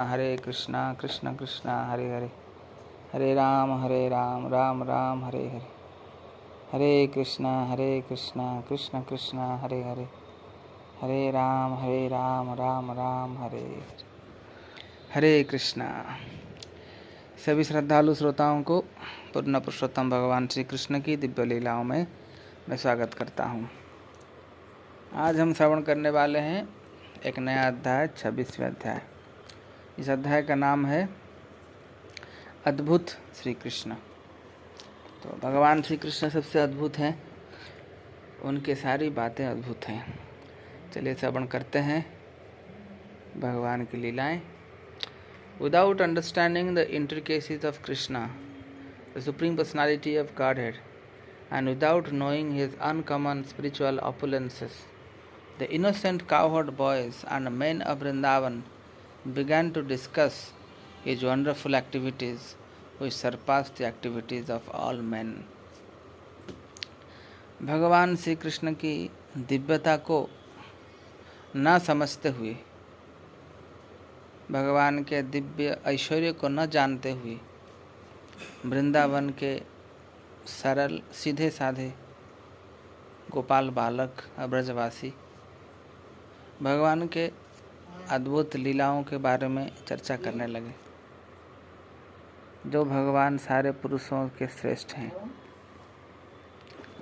हरे कृष्णा कृष्ण कृष्ण हरे हरे, हरे राम राम राम हरे हरे, हरे कृष्णा कृष्ण कृष्ण हरे हरे, हरे राम राम राम हरे हरे। हरे कृष्णा। सभी श्रद्धालु श्रोताओं को पूर्ण पुरुषोत्तम भगवान श्री कृष्ण की दिव्य लीलाओं में मैं स्वागत करता हूँ। आज हम श्रवण करने वाले हैं एक नया अध्याय, 26वें अध्याय। इस अध्याय का नाम है अद्भुत श्री कृष्ण। तो भगवान श्री कृष्ण सबसे अद्भुत हैं, उनके सारी बातें अद्भुत हैं। चलिए श्रवण करते हैं भगवान की लीलाएं। Without understanding the intricacies of Krishna, the Supreme Personality of Godhead, and without knowing his uncommon spiritual opulences, the innocent cowherd boys and men of Vrindavan began to discuss his wonderful activities, which surpassed the activities of all men. भगवान श्री कृष्ण की दिव्यता को न समझते हुए, भगवान के दिव्य ऐश्वर्य को न जानते हुए, वृंदावन के सरल सीधे साधे गोपाल बालक ब्रजवासी भगवान के अद्भुत लीलाओं के बारे में चर्चा करने लगे, जो भगवान सारे पुरुषों के श्रेष्ठ हैं।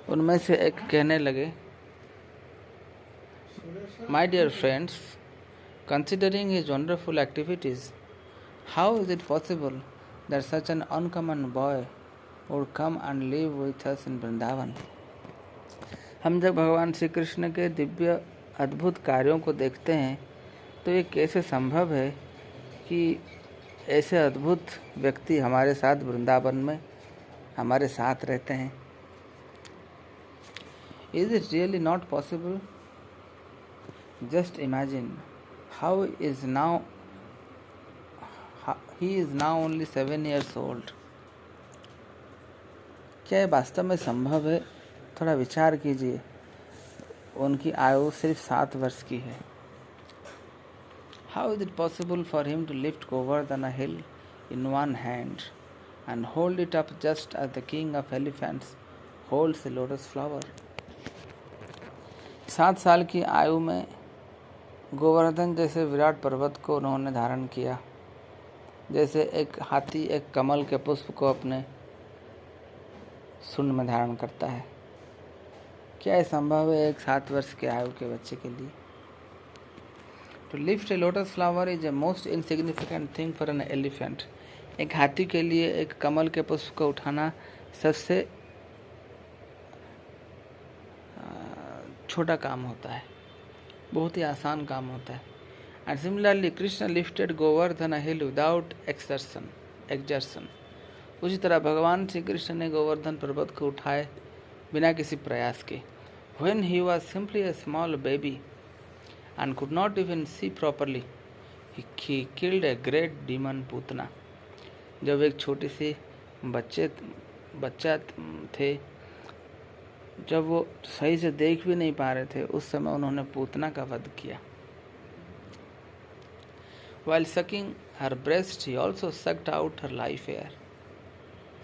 उनमें से एक कहने लगे, My dear friends, considering his wonderful activities, how is it possible that such an uncommon boy would come and live with us in Vrindavan? हम जब भगवान श्री कृष्ण के दिव्य अद्भुत कार्यों को देखते हैं तो ये कैसे संभव है कि ऐसे अद्भुत व्यक्ति हमारे साथ वृंदावन में हमारे साथ रहते हैं। Is it really not possible? Just imagine how he is now only 7 years old. क्या ये वास्तव में संभव है? थोड़ा विचार कीजिए। उनकी आयु सिर्फ 7 वर्ष की है। How is it possible for him to lift Govardhana hill in one hand and hold it up just as the king of elephants holds a lotus flower? 7 साल की आयु में गोवर्धन जैसे विराट पर्वत को उन्होंने धारण किया, जैसे एक हाथी एक कमल के पुष्प को अपने सूंड में धारण करता है। क्या यह संभव है एक 7 वर्ष के आयु के बच्चे के लिए? To lift a lotus flower is a most insignificant thing for an elephant. एक हाथी के लिए एक कमल के पुष्प को उठाना सबसे छोटा काम होता है, बहुत ही आसान काम होता है। And similarly, Krishna lifted Govardhana hill without exertion. उसी तरह भगवान श्री कृष्ण ने गोवर्धन पर्वत को उठाए बिना किसी प्रयास के। When he was simply a small baby and could not even see properly, he killed a great demon Putana. जब एक छोटी सी बच्चा थे, जब वो सही से देख भी नहीं पा रहे थे, उस समय उन्होंने पूतना का वध किया। While sucking her breast, he also sucked out her life air.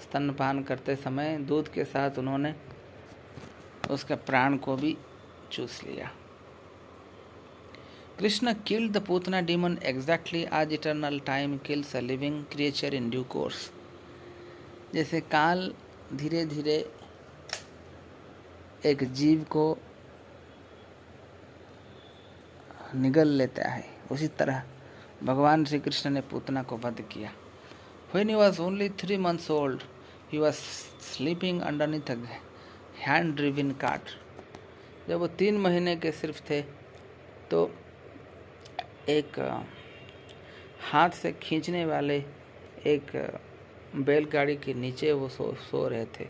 स्तनपान करते समय दूध के साथ उन्होंने उसके प्राण को भी चूस लिया। Krishna killed the Putana demon exactly as eternal time kills a living creature in due course. जैसे काल धीरे धीरे एक जीव को निगल लेता है, उसी तरह भगवान श्री कृष्ण ने पूतना को वध किया। When he was only 3 months old, he was sleeping underneath a hand-driven cart. जब वो 3 महीने के सिर्फ थे तो एक हाथ से खींचने वाले एक बैलगाड़ी के नीचे वो सो रहे थे।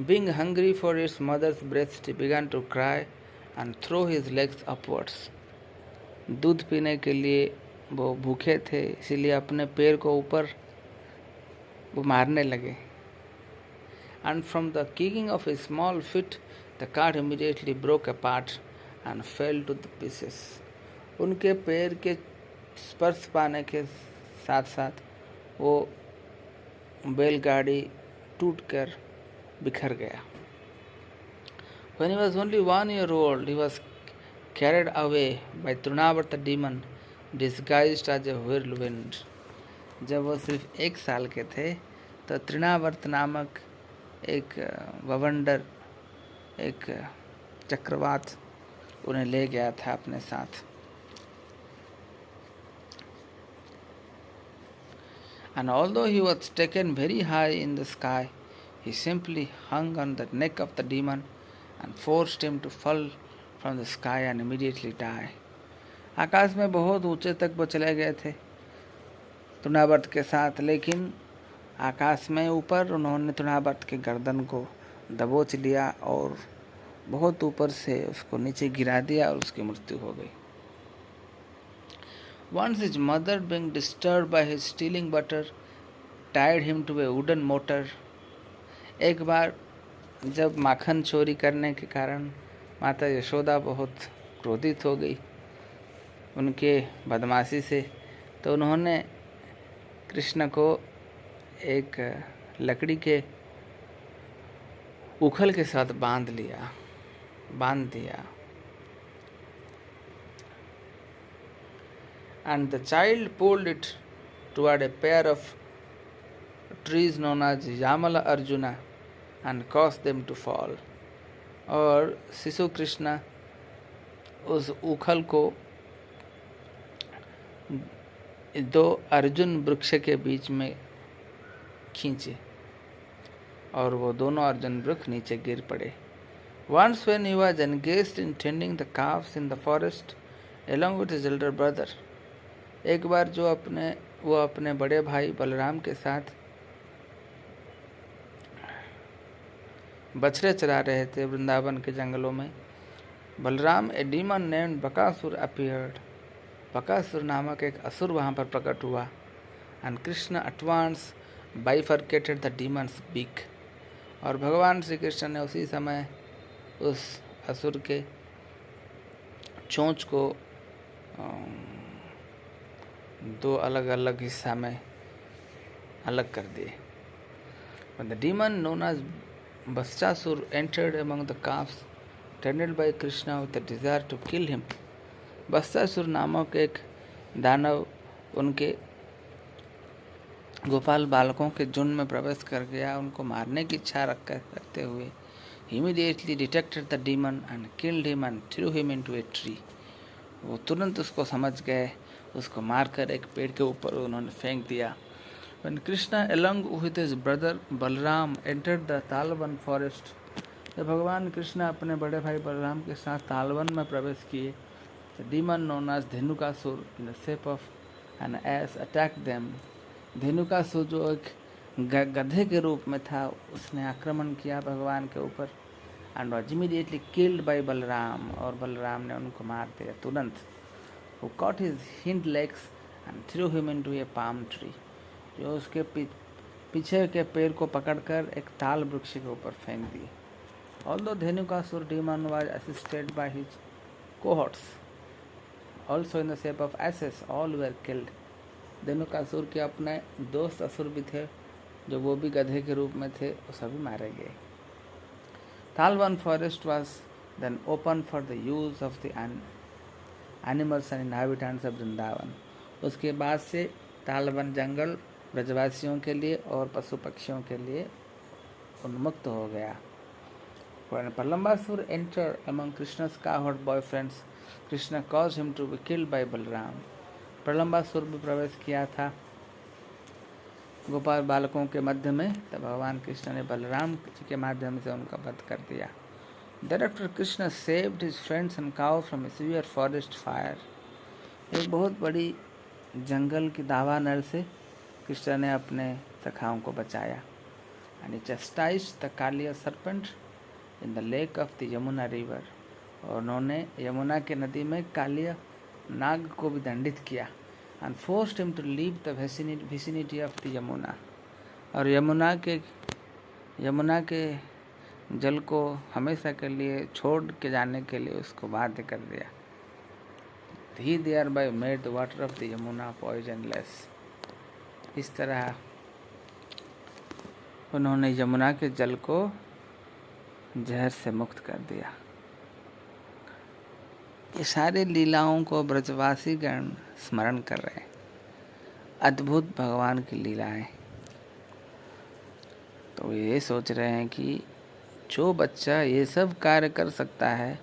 Being hungry for its mother's breast, he began to cry and throw his legs upwards. दूध पीने के लिए वो भूखे थे, इसीलिए अपने पैर को ऊपर वो मारने लगे। And from the kicking of his small feet, the cart immediately broke apart and fell to the pieces. उनके पैर के स्पर्श पाने के साथ साथ वो बैलगाड़ी टूटकर बिखर गया। When he was only 1 year old, he was carried away by Trunavata demon disguised as a whirlwind. जब वो सिर्फ 1 साल के थे तो तृणावर्त नामक एक ववंडर, एक चक्रवात उन्हें ले गया था अपने साथ। And although he was taken very high in the sky, he simply hung on the neck of the demon and forced him to fall from the sky and immediately die. आकाश में बहुत ऊंचे तक वो चले गए थे तृणावर्त के साथ, लेकिन आकाश में ऊपर उन्होंने तृणावर्त के गर्दन को दबोच लिया और बहुत ऊपर से उसको नीचे गिरा दिया और उसकी मृत्यु हो गई। Once his mother, being disturbed by his stealing butter, tied him to a wooden motor. एक बार जब माखन चोरी करने के कारण माता यशोदा बहुत क्रोधित हो गई उनके बदमाशी से, तो उन्होंने कृष्ण को एक लकड़ी के उखल के साथ बांध दिया। And the child pulled it toward a pair of trees known as Yamala Arjuna and caused them to fall. और शिशु कृष्ण उस उखल को 2 अर्जुन वृक्ष के बीच में खींचे और वो दोनों अर्जुन वृक्ष नीचे गिर पड़े। Once when he was engaged in tending the calves in the forest along with his elder brother, एक बार वो अपने बड़े भाई बलराम के साथ बछड़े चरा रहे थे वृंदावन के जंगलों में। Balram, a demon named Bakasur appeared, Bakasur नामक एक असुर वहाँ पर प्रकट हुआ। And Krishna at once bifurcated the demons beak, और भगवान श्री कृष्ण ने उसी समय उस असुर के चोंच को 2 अलग अलग हिस्सा में अलग कर दिए। When the demon known as Bastasur entered among the calves, tended by Krishna with a desire to kill him, बस्तासुर नामक एक दानव उनके गोपाल बालकों के झुंड में प्रवेश कर गया, उनको मारने की इच्छा करते हुए immediately detected the demon and killed him and threw him into a tree. वो तुरंत उसको समझ गए, उसको मारकर एक पेड़ के ऊपर उन्होंने फेंक दिया। When Krishna along with his brother Balram entered the Talvan forest, जब भगवान कृष्ण अपने बड़े भाई बलराम के साथ तालवन में प्रवेश किए, the demon known as Dhenukasur in the shape of an ass attacked them. Dhenukasur जो एक गधे के रूप में था, उसने आक्रमण किया भगवान के ऊपर and was immediately killed by Balram, और बलराम ने उनको मार दिया तुरंत। Who caught his hind legs and threw him into a palm tree, जो उसके पीछे के पैर को पकड़कर एक ताल वृक्ष के ऊपर फेंक दिए। Although Dhenukasur demon was assisted by his cohorts, also in the shape of asses, all were killed. Dhenukasur के अपने दोस्त असुर भी थे, जो वो भी गधे के रूप में थे, वो सभी मारे गए। Talvan forest was then open for the use of the animals and inhabitants of Vrindavan. उसके बाद से तालवन जंगल ब्रजवासियों के लिए और पशु पक्षियों के लिए उन्मुक्त हो गया। When Pralambasur entered among Krishna's cowherd boyfriends, Krishna caused him to be killed by Balram. Pralambasura भी प्रवेश किया था गोपाल बालकों के मध्य में, तब भगवान कृष्ण ने बलराम जी के माध्यम से उनका वध कर दिया। Thereafter Krishna saved his friends and cows from a severe forest fire. एक बहुत बड़ी जंगल की दावानल से कृष्ण ने अपने सखाओं को बचाया। And he chastised the Kaliya serpent in the lake of the Yamuna river. और उन्होंने यमुना के नदी में कालिया नाग को भी दंडित किया। And forced him to leave the vicinity of the Yamuna. और यमुना के जल को हमेशा के लिए छोड़ के जाने के लिए उसको बाध्य कर दिया। He thereby made the water of the Yamuna poisonless. इस तरह उन्होंने यमुना के जल को जहर से मुक्त कर दिया। ये सारे लीलाओं को ब्रजवासी गण स्मरण कर रहे हैं, अद्भुत भगवान की लीलाएं। तो ये सोच रहे हैं कि जो बच्चा ये सब कार्य कर सकता है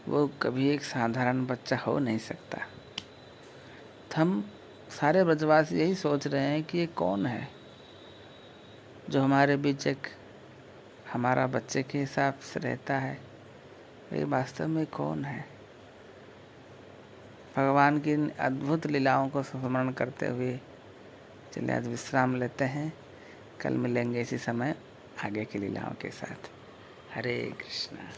वो कभी एक साधारण बच्चा हो नहीं सकता। तो हम सारे ब्रजवासी यही सोच रहे हैं कि ये कौन है जो हमारे बीच एक हमारा बच्चे के हिसाब से रहता है। ये वास्तव में कौन है? भगवान की इन अद्भुत लीलाओं को स्मरण करते हुए चलिए आज विश्राम लेते हैं। कल मिलेंगे इसी समय आगे की लीलाओं के साथ। हरे कृष्णा।